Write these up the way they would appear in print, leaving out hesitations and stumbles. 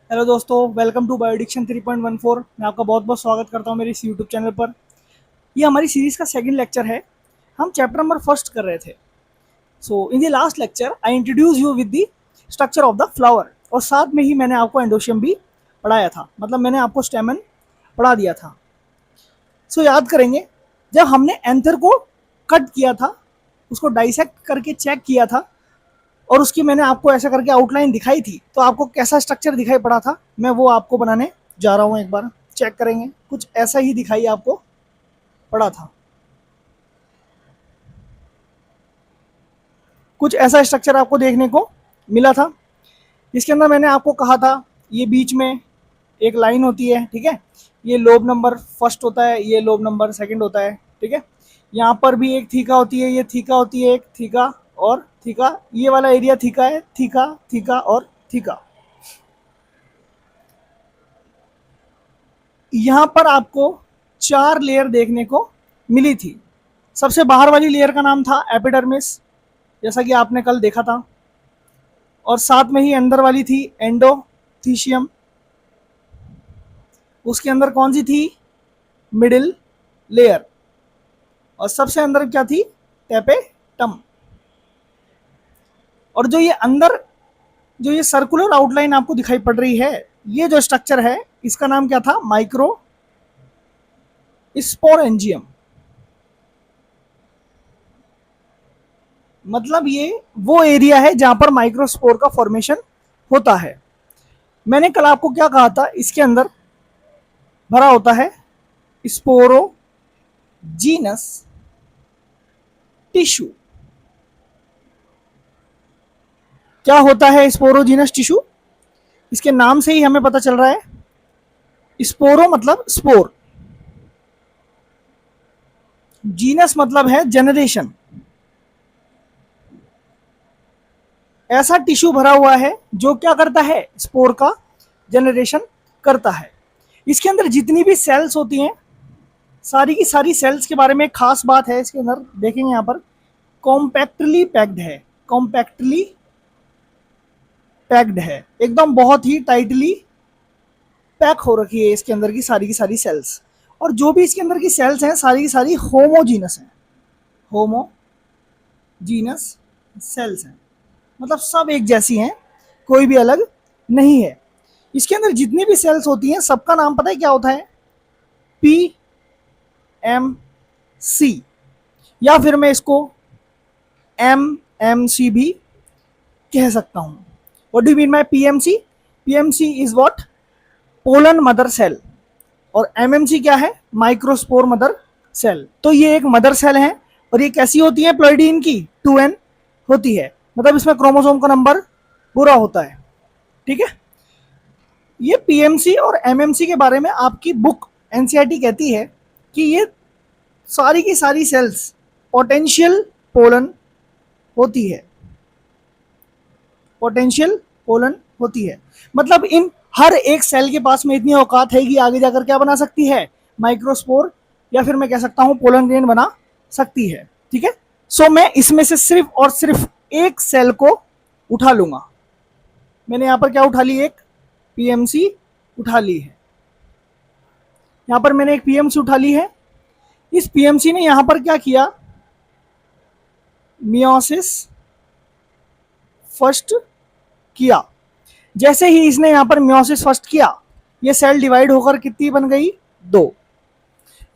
Hello दोस्तों, welcome to बायोडिक्शन 3.14। मैं आपका बहुत बहुत स्वागत करता हूं मेरे इस यूट्यूब चैनल पर। ये हमारी सीरीज का सेकंड लेक्चर है। हम चैप्टर नंबर फर्स्ट कर रहे थे। So in the last lecture I introduce you with the structure of the flower, और साथ में ही मैंने आपको एंडोशियम भी पढ़ाया था, मतलब मैंने आपको स्टेमन पढ़ा दिया था। याद करेंगे, जब हमने एंथर को कट किया था, उसको डाइसेक्ट करके चेक किया था, और उसकी मैंने आपको ऐसा करके आउटलाइन दिखाई थी, तो आपको कैसा स्ट्रक्चर दिखाई पड़ा था, मैं वो आपको बनाने जा रहा हूं। एक बार चेक करेंगे, कुछ ऐसा ही दिखाई आपको पड़ा था। कुछ ऐसा स्ट्रक्चर आपको देखने को मिला था। इसके अंदर मैंने आपको कहा था, ये बीच में एक लाइन होती है, ठीक है। ये लोब नंबर फर्स्ट होता है, ये लोब नंबर सेकंड होता है, ठीक है। यहाँ पर भी एक थीका होती है, ये थीका होती है, एक थीका और थीका, ये वाला एरिया थीका है, थीका थीका और थीका। यहाँ पर आपको 4 लेयर देखने को मिली थी। सबसे बाहर वाली लेयर का नाम था एपिडर्मिस, जैसा कि आपने कल देखा था, और साथ में ही अंदर वाली थी एंडोथीशियम। उसके अंदर कौन सी थी? Middle layer. और सबसे अंदर क्या थी? टेपेटम। और जो ये अंदर जो ये सर्कुलर आउटलाइन आपको दिखाई पड़ रही है, ये जो स्ट्रक्चर है, इसका नाम क्या था? Micro sporangium. मतलब ये वो एरिया है जहां पर माइक्रोस्पोर का फॉर्मेशन होता है। मैंने कल आपको क्या कहा था? इसके अंदर भरा होता है स्पोरोजीनस टिश्यू। क्या होता है स्पोरोजीनस टिश्यू? इसके नाम से ही हमें पता चल रहा है। स्पोरो मतलब स्पोर, जीनस मतलब है जनरेशन। ऐसा टिश्यू भरा हुआ है जो क्या करता है? स्पोर का जनरेशन करता है। इसके अंदर जितनी भी सेल्स होती हैं, सारी की सारी सेल्स के बारे में एक खास बात है। इसके अंदर देखेंगे, यहाँ पर कॉम्पैक्टली पैक्ड है, कॉम्पैक्टली पैक्ड है, एकदम बहुत ही टाइटली पैक हो रखी है इसके अंदर की सारी सेल्स। और जो भी इसके अंदर की सेल्स हैं, सारी की सारी होमोजीनस हैं, होमोजीनस सेल्स हैं, मतलब सब एक जैसी हैं, कोई भी अलग नहीं है। इसके अंदर जितनी भी सेल्स होती हैं, सबका नाम पता है क्या होता है? पी एम सी, या फिर मैं इसको एम एम सी भी कह सकता हूं। What do mean by PMC? PMC is what? Pollen mother cell. और एमएमसी क्या है? Microspore mother cell. तो ये एक मदर सेल है, और ये कैसी होती है? प्लॉइडीन की 2n होती है, मतलब इसमें क्रोमोसोम का नंबर पूरा होता है, ठीक है। ये पीएमसी और एमएमसी के बारे में आपकी बुक एनसीईआरटी कहती है कि ये सारी की सारी सेल्स पोटेंशियल पोलन होती है, पोटेंशियल पोलन होती है। मतलब इन हर एक सेल के पास में इतनी औकात है कि आगे जाकर क्या बना सकती है? माइक्रोस्पोर, या फिर मैं कह सकता हूं पोलन ग्रेन बना सकती है, ठीक है। मैं इसमें से सिर्फ और सिर्फ एक सेल को उठा लूंगा। मैंने यहां पर क्या उठा ली? एक पीएमसी उठा ली है। यहां पर मैंने एक पीएमसी उठा ली है। इस पीएमसी ने यहां पर क्या किया? मियोसिस फर्स्ट किया। जैसे ही इसने यहां पर मियोसिस फर्स्ट किया, ये सेल डिवाइड होकर कितनी बन गई? 2।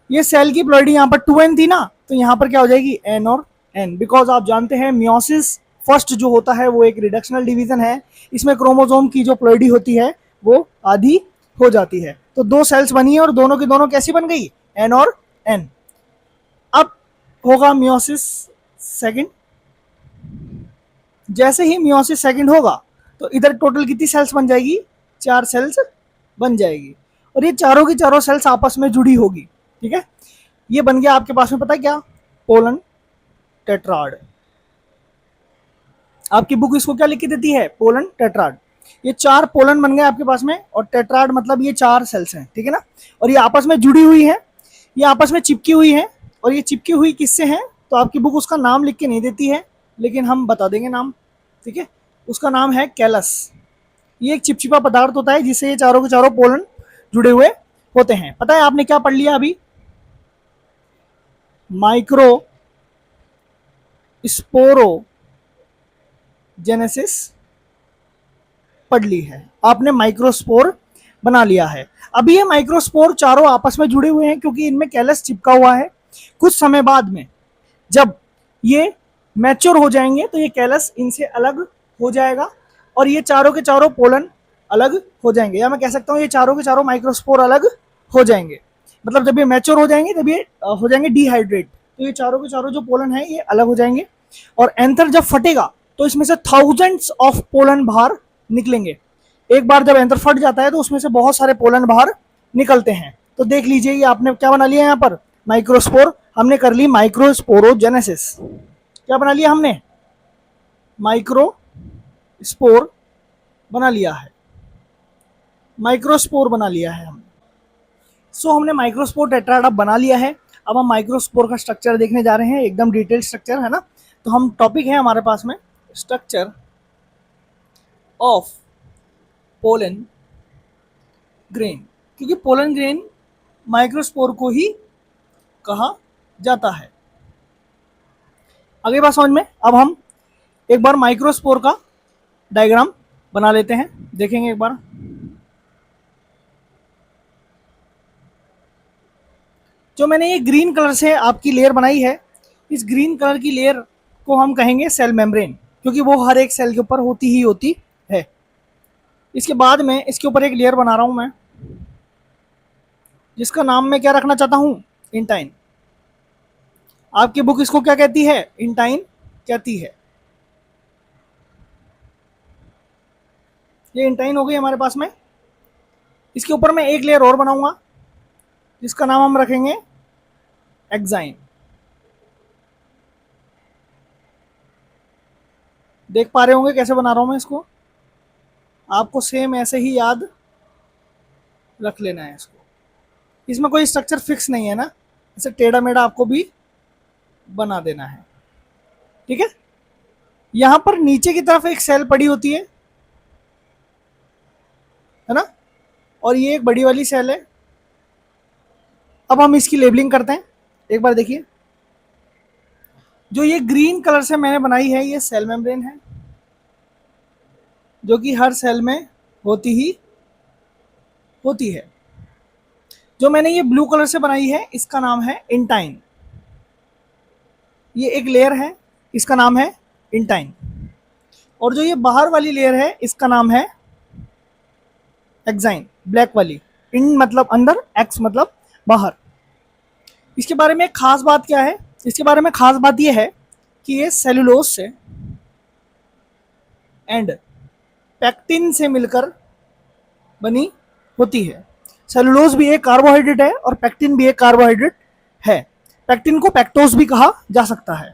ये सेल की प्लॉइडी यहां पर 2n थी ना, तो यहां पर क्या हो जाएगी? n और n। बिकॉज आप जानते हैं मियोसिस फर्स्ट जो होता है वो एक रिडक्शनल डिवीजन है। इसमें क्रोमोसोम की जो प्लॉइडी होती है वो आधी हो जाती है। तो 2 सेल्स बनी है, और दोनों की दोनों कैसी बन गई? n और n। अब होगा मियोसिस सेकंड। जैसे ही मियोसिस सेकंड होगा, तो इधर टोटल कितनी सेल्स बन जाएगी? 4 सेल्स बन जाएगी, और ये चारों की चारों सेल्स आपस में जुड़ी होगी, ठीक है। ये बन गया आपके पास में, पता है क्या? Pollen tetrad. आपकी बुक इसको क्या लिख के देती है? Pollen tetrad. ये 4 पोलन बन गए आपके पास में, और टेट्राड मतलब ये 4 सेल्स हैं, ठीक है ना। और ये आपस में जुड़ी हुई है, ये आपस में चिपकी हुई है। और ये चिपकी हुई किससे है? तो आपकी बुक उसका नाम लिख के नहीं देती है, लेकिन हम बता देंगे नाम, ठीक है। उसका नाम है कैलस। ये एक चिपचिपा पदार्थ होता है जिससे ये चारों के चारों पोलन जुड़े हुए होते हैं। पता है आपने क्या पढ़ लिया अभी? माइक्रो स्पोरोजेनेसिस पढ़ ली है आपने, माइक्रोस्पोर बना लिया है। अभी ये माइक्रोस्पोर चारों आपस में जुड़े हुए हैं क्योंकि इनमें कैलस चिपका हुआ है। कुछ समय बाद में जब ये मैच्योर हो जाएंगे तो ये कैलस इनसे अलग हो जाएगा और ये चारों के चारों पोलन अलग हो जाएंगे, या मैं कह सकता हूँ ये चारों के चारों माइक्रोस्पोर अलग हो जाएंगे। मतलब जब ये मैच्योर हो जाएंगे तब ये हो जाएंगे डिहाइड्रेट, तो ये चारों के चारों जो पोलन है ये अलग हो जाएंगे। और एंथर जब फटेगा तो इसमें से थाउजेंड्स ऑफ पोलन बाहर निकलेंगे। एक बार जब एंथर फट जाता है तो उसमें से बहुत सारे पोलन बाहर निकलते हैं। तो देख लीजिए ये आपने क्या बना लिया यहाँ पर, माइक्रोस्पोर। हमने कर ली माइक्रोस्पोरोजेनेसिस। क्या बना लिया हमने? माइक्रोस्पोर बना लिया है, माइक्रोस्पोर बना लिया है हमने। सो हमने माइक्रोस्पोर टेट्राड अब बना लिया है। अब हम माइक्रोस्पोर का स्ट्रक्चर देखने जा रहे हैं, एकदम डिटेल स्ट्रक्चर है ना। तो हम टॉपिक है हमारे पास में स्ट्रक्चर ऑफ पोलन ग्रेन, क्योंकि पोलन ग्रेन माइक्रोस्पोर को ही कहा जाता है। अगली बात समझ में। अब हम एक बार माइक्रोस्पोर का डायग्राम बना लेते हैं, देखेंगे एक बार। जो मैंने ये ग्रीन कलर से आपकी लेयर बनाई है, इस ग्रीन कलर की लेयर को हम कहेंगे सेल मेम्ब्रेन, क्योंकि वो हर एक सेल के ऊपर होती ही होती है। इसके बाद में इसके ऊपर एक लेयर बना रहा हूं मैं, जिसका नाम मैं क्या रखना चाहता हूं, इंटाइन। आपकी बुक इसको क्या कहती है? इंटाइन कहती है। ये इंटाइन हो गई हमारे पास में। इसके ऊपर मैं एक लेयर और बनाऊंगा जिसका नाम हम रखेंगे एक्साइन। देख पा रहे होंगे कैसे बना रहा हूं मैं इसको, आपको सेम ऐसे ही याद रख लेना है इसको। इसमें कोई स्ट्रक्चर फिक्स नहीं है ना, ऐसे टेढ़ा मेढ़ा आपको भी बना देना है, ठीक है। यहां पर नीचे की तरफ एक सेल पड़ी होती है ना, और ये एक बड़ी वाली सेल है। अब हम इसकी लेबलिंग करते हैं, एक बार देखिए। जो ये ग्रीन कलर से मैंने बनाई है ये सेल मेम्ब्रेन है, जो कि हर सेल में होती ही होती है। जो मैंने ये ब्लू कलर से बनाई है इसका नाम है इंटाइन। ये एक लेयर है, इसका नाम है इंटाइन। और जो ये बाहर वाली लेयर है इसका नाम है एक्साइन, ब्लैक वाली। इन मतलब अंदर, एक्स मतलब बाहर। इसके बारे में एक खास बात क्या है? इसके बारे में खास बात यह है कि ये सेलुलोज से एंड पैक्टिन से मिलकर बनी होती है। सेलुलोज भी एक कार्बोहाइड्रेट है और पैक्टिन भी एक कार्बोहाइड्रेट है। पैक्टिन को पैक्टोज भी कहा जा सकता है।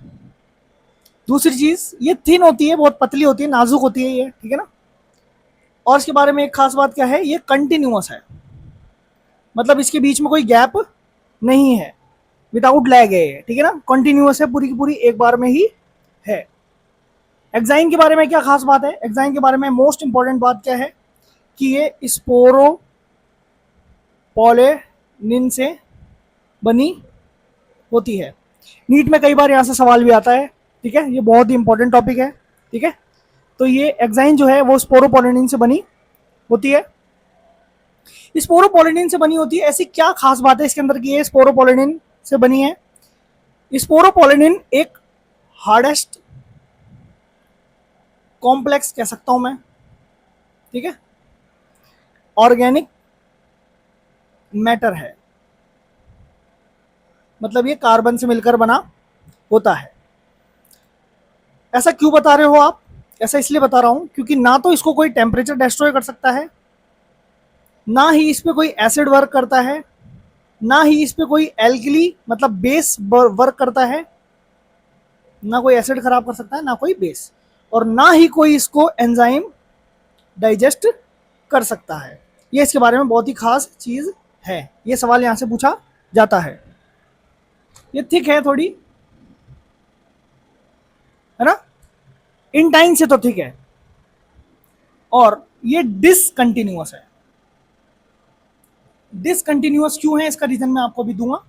दूसरी चीज, ये थिन होती है, बहुत पतली होती है, नाजुक होती है ये, ठीक है ना। और इसके बारे में एक खास बात क्या है, ये कंटिन्यूअस है, मतलब इसके बीच में कोई गैप नहीं है, विदाउट लैग है, ठीक है ना। कंटिन्यूअस है, पूरी की पूरी एक बार में ही है। एक्साइन के बारे में क्या खास बात है? एक्साइन के बारे में मोस्ट इंपॉर्टेंट बात क्या है कि ये स्पोरोपोलेनिन से बनी होती है। नीट में कई बार यहाँ से सवाल भी आता है, ठीक है, ये बहुत ही इंपॉर्टेंट टॉपिक है, ठीक है। तो ये एक्साइन जो है वो स्पोरोपोलेनिन से बनी होती है। स्पोरोपोलेनिन से बनी होती है, ऐसी क्या खास बात है इसके अंदर की ये स्पोरोपोलेनिन से बनी है? स्पोरोपोलेनिन एक हार्डेस्ट कॉम्प्लेक्स कह सकता हूं मैं, ठीक है, ऑर्गेनिक मैटर है, मतलब ये कार्बन से मिलकर बना होता है। ऐसा क्यों बता रहे हो आप? ऐसा इसलिए बता रहा हूं क्योंकि ना तो इसको कोई टेम्परेचर डिस्ट्रॉय कर सकता है, ना ही इस पे कोई एसिड वर्क करता है, ना ही इस पे कोई एल्कली मतलब बेस वर्क करता है। ना कोई एसिड खराब कर सकता है, ना कोई बेस, और ना ही कोई इसको एंजाइम डाइजेस्ट कर सकता है। ये इसके बारे में बहुत ही खास चीज है, ये सवाल यहां से पूछा जाता है। ये थिक है थोड़ी, है ना, इंटाइन से तो थिक है। और ये डिसकंटिन्यूअस है। डिसकंटिन्यूअस क्यों है, इसका रीजन मैं आपको भी दूंगा।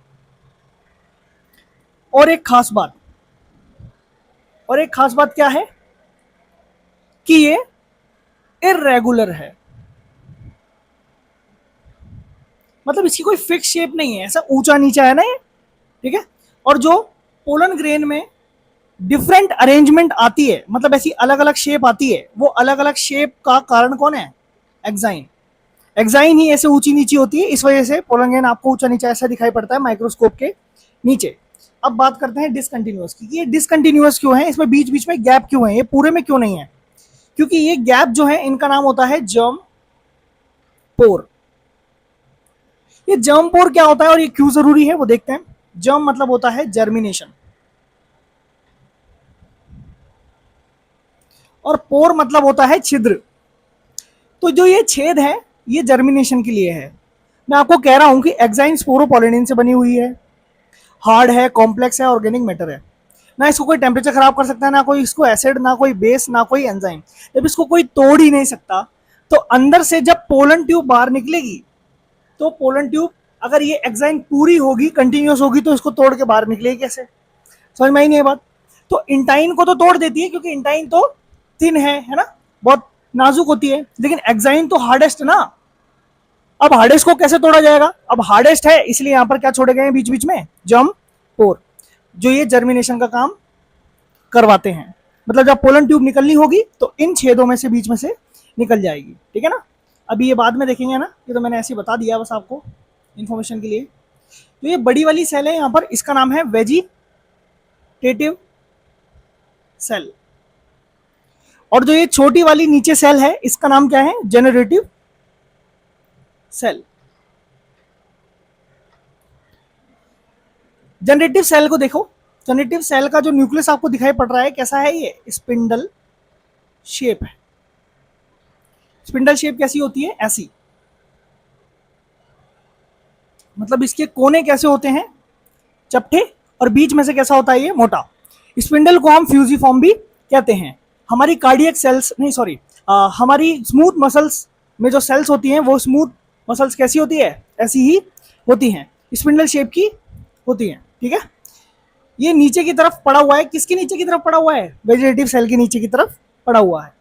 और एक खास बात, और एक खास बात क्या है कि ये इरेगुलर है, मतलब इसकी कोई फिक्स शेप नहीं है, ऐसा ऊंचा नीचा है ना ये, ठीक है। और जो पोलन ग्रेन में डिफरेंट अरेंजमेंट आती है, मतलब ऐसी अलग अलग शेप आती है, वो अलग अलग शेप का कारण कौन है, एक्साइन। एक्साइन ही ऐसे ऊंची नीची होती है, इस वजह से पोलन ग्रेन आपको ऊंचा नीचा ऐसा दिखाई पड़ता है माइक्रोस्कोप के नीचे। अब बात करते हैं डिसकंटिन्यूअस की, ये डिसकंटिन्यूअस क्यों है, इसमें बीच बीच में गैप क्यों है, ये पूरे में क्यों नहीं है। क्योंकि ये गैप जो है इनका नाम होता है जर्म पोर। ये जर्म पोर क्या होता है और ये क्यों जरूरी है वो देखते हैं। जर्म मतलब होता है जर्मिनेशन, और पोर मतलब होता है छिद्र। तो जो ये छेद है ये जर्मिनेशन के लिए है। मैं आपको कह रहा हूं कि एक्साइन स्पोरोपोलिनिन से बनी हुई है, हार्ड है, कॉम्प्लेक्स है, ऑर्गेनिक मैटर है। ना इसको कोई टेम्परेचर खराब कर सकता है, ना कोई इसको एसिड, ना कोई बेस, ना कोई एंजाइम। जब इसको कोई तोड़ ही नहीं सकता, तो अंदर से जब पोलन ट्यूब बाहर निकलेगी, तो पोलन ट्यूब अगर ये एक्साइन पूरी होगी, कंटिन्यूस होगी, तो इसको तोड़ के बाहर निकलेगी कैसे, समझ में आई नहीं है बात। तो इंटाइन को तो तोड़ देती है, क्योंकि इंटाइन तो थिन है ना, बहुत नाजुक होती है, लेकिन एक्साइन तो हार्डेस्ट ना। अब हार्डेस्ट को कैसे तोड़ा जाएगा, अब हार्डेस्ट है इसलिए यहां पर क्या छोड़े गए हैं बीच बीच में, जर्म पोर, जो ये जर्मिनेशन का काम करवाते हैं। मतलब जब पोलन ट्यूब निकलनी होगी तो इन छेदों में से बीच में से निकल जाएगी, ठीक है ना। अभी ये बाद में देखेंगे ना, ये तो मैंने ऐसे बता दिया बस आपको इंफॉर्मेशन के लिए। तो ये बड़ी वाली सेल है यहाँ पर, इसका नाम है वेजिटेटिव सेल, और जो ये छोटी वाली नीचे सेल है इसका नाम क्या है, जेनरेटिव सेल। जनरेटिव सेल को देखो, जनरेटिव सेल का जो न्यूक्लियस आपको दिखाई पड़ रहा है कैसा है, ये स्पिंडल शेप है। स्पिंडल शेप कैसी होती है, ऐसी, मतलब इसके कोने कैसे होते हैं, चपटे, और बीच में से कैसा होता है, ये मोटा। स्पिंडल को हम फ्यूजिफॉर्म भी कहते हैं। हमारी कार्डियक सेल्स नहीं, सॉरी, हमारी स्मूथ मसल्स में जो सेल्स होती हैं वो स्मूथ मसल्स कैसी होती है, ऐसी ही होती हैं, स्पिंडल शेप की होती हैं, ठीक है। ये नीचे की तरफ पड़ा हुआ है, किसके नीचे की तरफ पड़ा हुआ है, वेजिटेटिव सेल के नीचे की तरफ पड़ा हुआ है।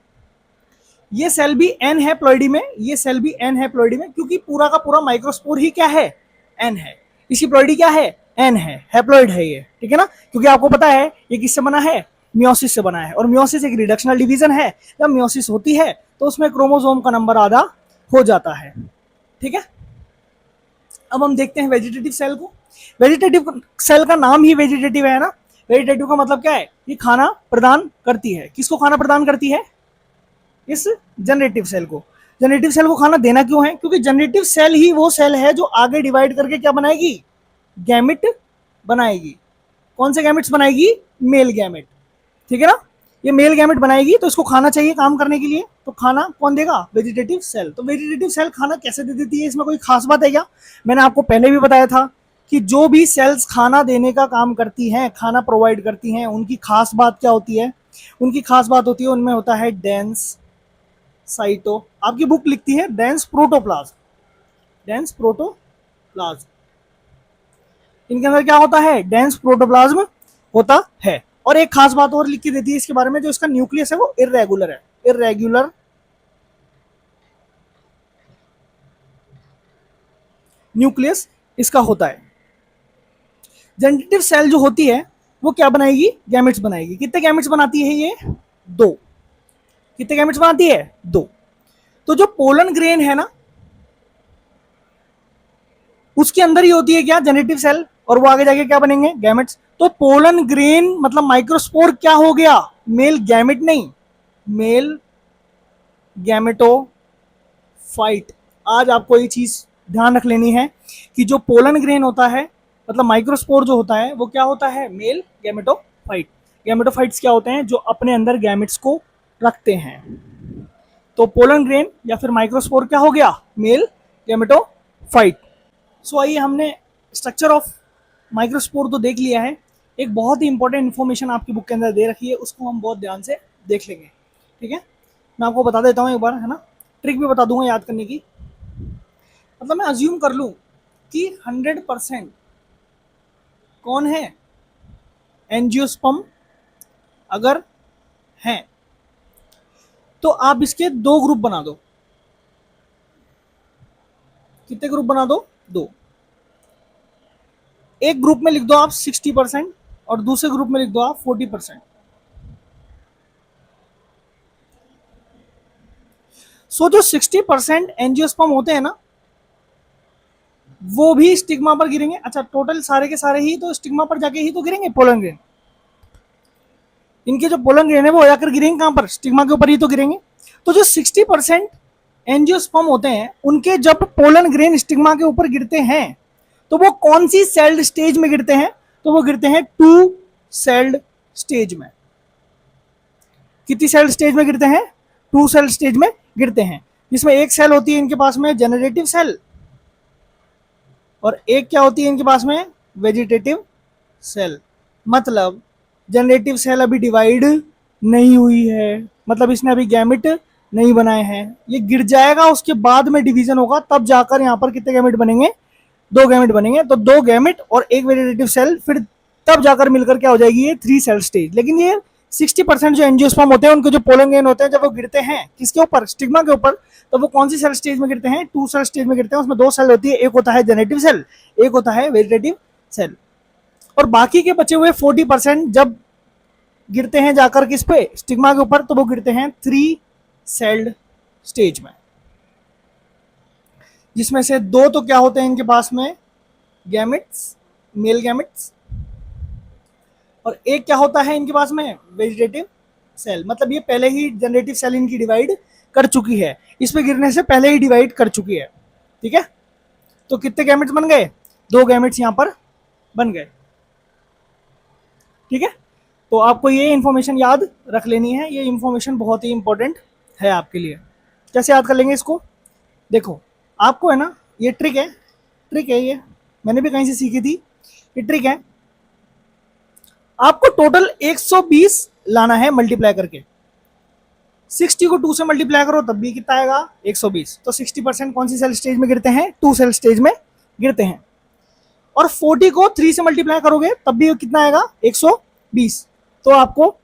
ये सेल भी एन है प्लॉइडी में, ये सेल भी एन है प्लॉइडी में, क्योंकि पूरा का पूरा माइक्रोस्पोर ही क्या है, एन है। इसकी प्लॉइडी क्या है, एन है, हैप्लॉइड है ये, ठीक है ना। क्योंकि आपको पता है ये किससे बना है, मियोसिस से बना है, और मियोसिस एक रिडक्शनल डिवीजन है। जब मियोसिस होती है तो उसमें क्रोमोसोम का नंबर आधा हो जाता है, ठीक है। अब हम देखते हैं वेजिटेटिव सेल को। वेजिटेटिव सेल का नाम ही वेजिटेटिव है ना। वेजिटेटिव का मतलब क्या है, ये खाना प्रदान करती है। किसको खाना प्रदान करती है, इस जनरेटिव सेल को। जनरेटिव सेल को खाना देना क्यों है, क्योंकि जनरेटिव सेल ही वो सेल है जो आगे डिवाइड करके क्या बनाएगी, गैमेट बनाएगी। कौन से गैमेट्स बनाएगी, मेल गैमेट, ठीक है ना। ये मेल गैमेट बनाएगी, तो इसको खाना चाहिए काम करने के लिए, तो खाना कौन देगा, वेजिटेटिव सेल। तो वेजिटेटिव सेल खाना कैसे दे देती है, इसमें कोई खास बात है क्या। मैंने आपको पहले भी बताया था कि जो भी सेल्स खाना देने का काम करती हैं, खाना प्रोवाइड करती हैं, उनकी खास बात क्या होती है, उनकी खास बात होती है उनमें होता है डेंस साइटो, आपकी बुक लिखती है डेंस प्रोटोप्लाज्म, डेंस प्रोटोप्लाज्म। इनके अंदर क्या होता है, डेंस प्रोटोप्लाज्म होता है। और एक खास बात और लिख के देती है इसके बारे में, जो इसका न्यूक्लियस है वो इरेगुलर है, इरेगुलर न्यूक्लियस इसका होता है। जनरेटिव सेल जो होती है वो क्या बनाएगी, गैमेट्स बनाएगी। कितने गैमेट्स बनाती है ये, दो। कितने गैमेट्स बनाती है, दो। तो जो पोलन ग्रेन है ना, उसके अंदर ही होती है क्या, जनरेटिव सेल, और वो आगे जाके क्या बनेंगे, गैमेट्स। तो पोलन ग्रेन मतलब माइक्रोस्पोर क्या हो गया, मेल गैमेट नहीं, मेल गैमेटोफाइट। आज आपको ये चीज ध्यान रख लेनी है कि जो पोलन ग्रेन होता है, मतलब माइक्रोस्पोर जो होता है, वो क्या होता है, मेल गैमेटोफाइट। गैमेटोफाइट्स क्या होते हैं, जो अपने अंदर गैमेट्स को रखते हैं। तो पोलन ग्रेन या फिर माइक्रोस्पोर क्या हो गया, मेल गैमेटोफाइट। सो आइए, हमने स्ट्रक्चर ऑफ माइक्रोस्पोर तो देख लिया है। एक बहुत ही इंपॉर्टेंट इन्फॉर्मेशन आपकी बुक के अंदर दे रखी है, उसको हम बहुत ध्यान से देख लेंगे, ठीक है। मैं आपको बता देता हूँ एक बार, है ना। ट्रिक भी बता दूंगा याद करने की। मतलब मैं अज्यूम कर लूं कि 100% कौन है एंजियोस्पर्म अगर हैं, तो आप इसके दो ग्रुप बना दो। कितने ग्रुप बना दो? दो। एक ग्रुप में लिख दो आप 60% और दूसरे ग्रुप में लिख दो आप 40%। सो जो 60% एंजियोस्पर्म होते हैं ना, वो भी स्टिग्मा पर गिरेंगे। अच्छा, टोटल सारे के सारे ही तो स्टिग्मा पर जाके ही तो गिरेंगे पोलन ग्रेन। इनके जो पोलन ग्रेन है वो जाकर गिरेंगे कहां पर? स्टिग्मा के ऊपर ही तो गिरेंगे। तो जो 60% एंजियोस्पर्म होते हैं, उनके जब पोलन ग्रेन स्टिग्मा के ऊपर गिरते हैं, तो वो कौन सी सेल्ड स्टेज में गिरते हैं? तो वो गिरते हैं टू सेल्ड स्टेज में। कितनी सेल स्टेज में गिरते हैं? टू सेल स्टेज में गिरते हैं, जिसमें एक सेल होती है इनके पास में जनरेटिव सेल, और एक क्या होती है इनके पास में? Vegetative cell. मतलब जनरेटिव सेल अभी डिवाइड नहीं हुई है, मतलब इसने अभी गैमेट नहीं बनाए हैं। ये गिर जाएगा, उसके बाद में डिवीजन होगा, तब जाकर यहाँ पर कितने गैमेट बनेंगे? दो गैमेट बनेंगे। तो दो गैमेट और एक वेजिटेटिव सेल, फिर तब जाकर मिलकर क्या हो जाएगी? ये थ्री सेल स्टेज। लेकिन ये 60% जो एंजियोस्पर्म होते हैं, उनके जो पोलन ग्रेन होते हैं, जब वो गिरते हैं किसके ऊपर? स्टिग्मा के ऊपर, तो वो कौन सी सेल स्टेज में गिरते हैं? टू सेल स्टेज में गिरते हैं। उसमें दो सेल होती है, एक होता है जनरेटिव सेल, एक होता है वेजिटेटिव सेल। और बाकी के बचे हुए 40% जब गिरते हैं जाकर किस पे? स्टिग्मा के ऊपर, तो वो गिरते हैं थ्री सेल्ड स्टेज में, जिसमें से दो तो क्या होते हैं इनके पास में? Gametes, male gametes. और एक क्या होता है इनके पास में? Vegetative cell. मतलब ये पहले ही जनरेटिव सेल इनकी डिवाइड कर चुकी है, इस पे गिरने से पहले ही डिवाइड कर चुकी है। ठीक है, तो कितने गैमेट्स बन गए? दो गैमेट्स यहां पर बन गए। ठीक है, तो आपको ये इंफॉर्मेशन याद रख लेनी है। ये इंफॉर्मेशन बहुत ही इंपॉर्टेंट है आपके लिए। कैसे याद कर लेंगे इसको? देखो, आपको है ना, ये ट्रिक है ये, मैंने भी कहीं से सीखी थी। ये ट्रिक है, आपको टोटल 120 लाना है मल्टीप्लाई करके। 60 को 2 से मल्टीप्लाई करो तब भी कितना आएगा? 120। तो 60% कौन सी सेल स्टेज में गिरते हैं? टू सेल स्टेज में गिरते हैं। और 40 को 3 से मल्टीप्लाई करोगे तब भी कितना आएगा? 120। तो आपको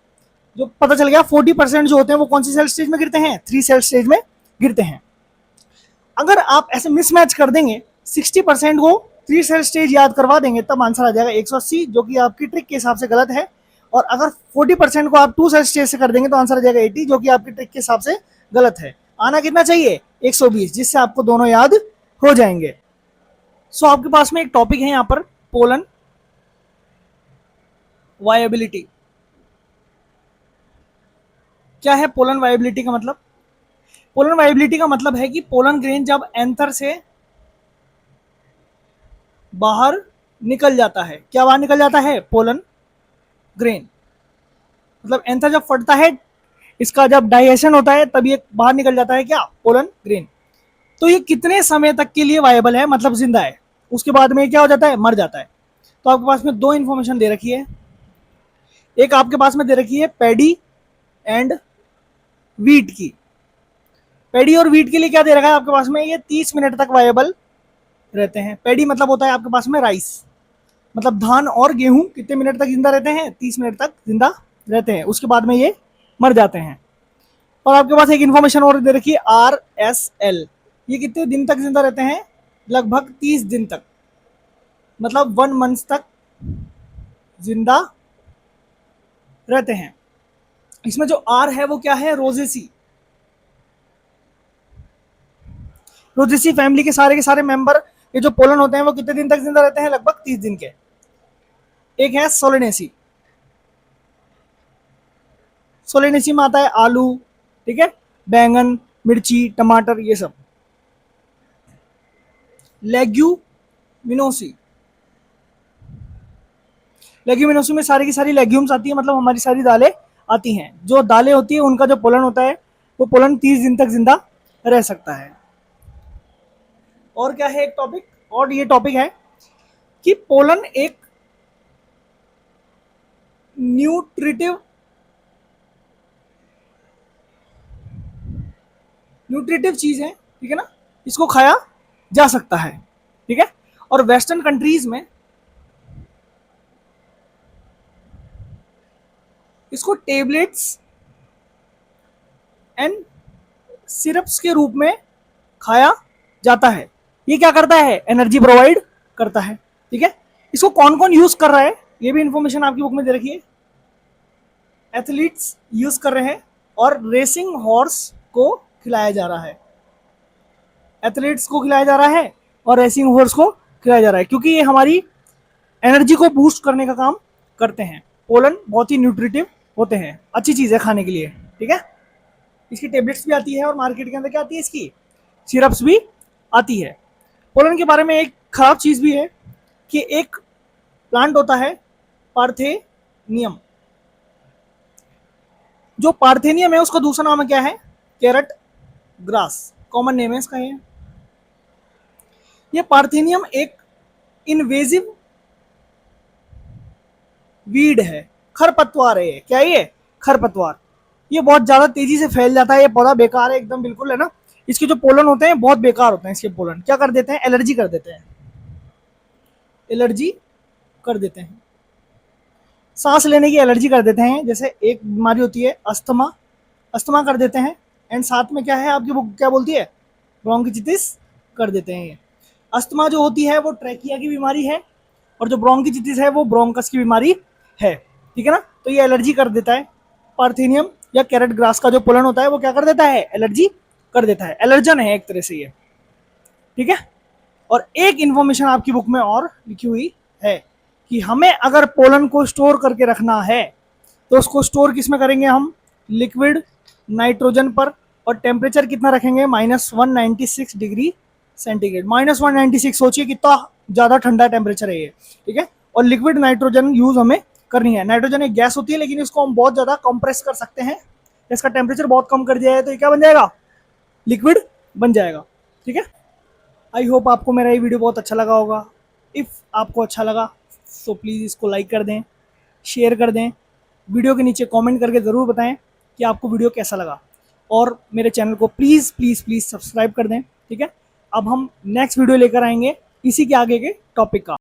जो पता चल गया, 40% जो होते हैं वो कौन सी सेल स्टेज में गिरते हैं? थ्री सेल स्टेज में गिरते हैं। अगर आप ऐसे मिसमैच कर देंगे, 60% को थ्री सेल स्टेज याद करवा देंगे, तब आंसर आ जाएगा 180, जो कि आपकी ट्रिक के हिसाब से गलत है। और अगर 40% को आप टू सेल स्टेज से कर देंगे तो आंसर आ जाएगा 80, जो कि आपकी ट्रिक के हिसाब से गलत है। आना कितना चाहिए? 120, जिससे आपको दोनों याद हो जाएंगे। सो आपके पास में एक टॉपिक है यहाँ पर, पोलन वायबिलिटी। क्या है पोलन वायबिलिटी का मतलब? पोलन वायबिलिटी का मतलब है कि पोलन ग्रेन जब एंथर से बाहर निकल जाता है, क्या बाहर निकल जाता है? Pollen grain. मतलब एंथर जब फटता है, इसका जब डाइजेशन होता है, तब ये बाहर निकल जाता है, क्या? Pollen grain. तो ये कितने समय तक के लिए वायबल है, मतलब जिंदा है? उसके बाद में क्या हो जाता है? मर जाता है। तो आपके पास में दो इंफॉर्मेशन दे रखी है। एक आपके पास में दे रखी है पैडी एंड वीट की। पैडी और वीट के लिए क्या दे रखा है आपके पास में? ये 30 मिनट तक वायबल रहते हैं। पैडी मतलब होता है आपके पास में राइस, मतलब धान और गेहूं कितने मिनट तक जिंदा रहते हैं? 30 मिनट तक जिंदा रहते हैं, उसके बाद में ये मर जाते हैं। और आपके पास एक इंफॉर्मेशन और दे रखी है, RSL। ये कितने दिन तक जिंदा रहते हैं? लगभग 30 दिन तक, मतलब 1 मंथ तक जिंदा रहते हैं। इसमें जो आर है वो क्या है? रोजेसी। रोजेसी फैमिली के सारे मेंबर, ये जो पोलन होते हैं, वो कितने दिन तक जिंदा रहते हैं? लगभग 30 दिन के। एक है सोलेनेसी। सोलेनेसी में आता है आलू, ठीक है, बैंगन, मिर्ची, टमाटर, ये सब। लेग्यूमिनोसी। लेग्यूमिनोसी में सारी की सारी लेग्यूम्स आती है, मतलब हमारी सारी दालें आती हैं। जो दालें होती है उनका जो पोलन होता है, वो पोलन 30 दिन तक जिंदा रह सकता है। और क्या है एक टॉपिक, और ये टॉपिक है कि पोलन एक न्यूट्रिटिव न्यूट्रिटिव चीज है, ठीक है ना, इसको खाया जा सकता है, ठीक है। और वेस्टर्न कंट्रीज में इसको टेबलेट्स एंड सिरप्स के रूप में खाया जाता है। ये क्या करता है, एनर्जी प्रोवाइड करता है, ठीक है। इसको कौन कौन यूज कर रहा है, ये भी इंफॉर्मेशन आपकी बुक में दे रखी है। एथलीट्स यूज कर रहे हैं और रेसिंग हॉर्स को खिलाया जा रहा है। एथलीट्स को खिलाया जा रहा है और रेसिंग हॉर्स को खिलाया जा रहा है, क्योंकि ये हमारी एनर्जी को बूस्ट करने का काम करते हैं। पोलन बहुत ही न्यूट्रिटिव होते हैं, अच्छी चीज है खाने के लिए, ठीक है। इसकी टेबलेट्स भी आती है और मार्केट के अंदर क्या आती है, इसकी सिरप्स भी आती है। पोलन के बारे में एक खराब चीज भी है कि एक प्लांट होता है पार्थेनियम। जो पार्थेनियम है उसका दूसरा नाम क्या है, कैरट ग्रास, कॉमन नेम है इसका। ये पार्थेनियम एक इन्वेजिव वीड है, खरपतवार है। क्या ये, खरपतवार। ये बहुत ज्यादा तेजी से फैल जाता है, ये पौधा बेकार है एकदम, बिल्कुल, है ना। इसके जो पोलन होते हैं बहुत बेकार होते हैं। इसके पोलन क्या कर देते हैं, एलर्जी कर देते हैं, एलर्जी कर देते हैं, सांस लेने की एलर्जी कर देते हैं। जैसे एक बीमारी होती है अस्थमा, अस्थमा कर देते हैं। एंड साथ में क्या है, आपकी बुक क्या बोलती है, ब्रोंकिटिस कर देते हैं। ये अस्थमा जो होती है वो ट्रैकिया की बीमारी है, और जो ब्रोंकिटिस है वो ब्रोंकस की बीमारी है, ठीक है ना। तो ये एलर्जी कर देता है। पार्थेनियम या कैरेट ग्रास का जो पोलन होता है वो क्या कर देता है, एलर्जी कर देता है। एलर्जन है एक तरह से ये, ठीक है। और एक इंफॉर्मेशन आपकी बुक में और लिखी हुई है कि हमें अगर पोलन को स्टोर करके रखना है तो उसको स्टोर किस में करेंगे हम, लिक्विड नाइट्रोजन पर। और टेम्परेचर कितना रखेंगे, -196 डिग्री सेंटीग्रेड। -196, सोचिए कितना ज्यादा ठंडा टेम्परेचर है ये, ठीक है। और लिक्विड नाइट्रोजन यूज हमें करनी है। नाइट्रोजन एक गैस होती है, लेकिन इसको हम बहुत ज्यादा कंप्रेस कर सकते हैं। इसका टेम्परेचर बहुत कम कर दिया है तो ये क्या बन जाएगा, लिक्विड बन जाएगा, ठीक है। आई होप आपको मेरा ये वीडियो बहुत अच्छा लगा होगा। इफ़ आपको अच्छा लगा तो प्लीज़ इसको लाइक कर दें, शेयर कर दें, वीडियो के नीचे कमेंट करके ज़रूर बताएं कि आपको वीडियो कैसा लगा। और मेरे चैनल को प्लीज़ प्लीज़ प्लीज़ सब्सक्राइब कर दें, ठीक है। अब हम नेक्स्ट वीडियो लेकर आएंगे इसी के आगे के टॉपिक का।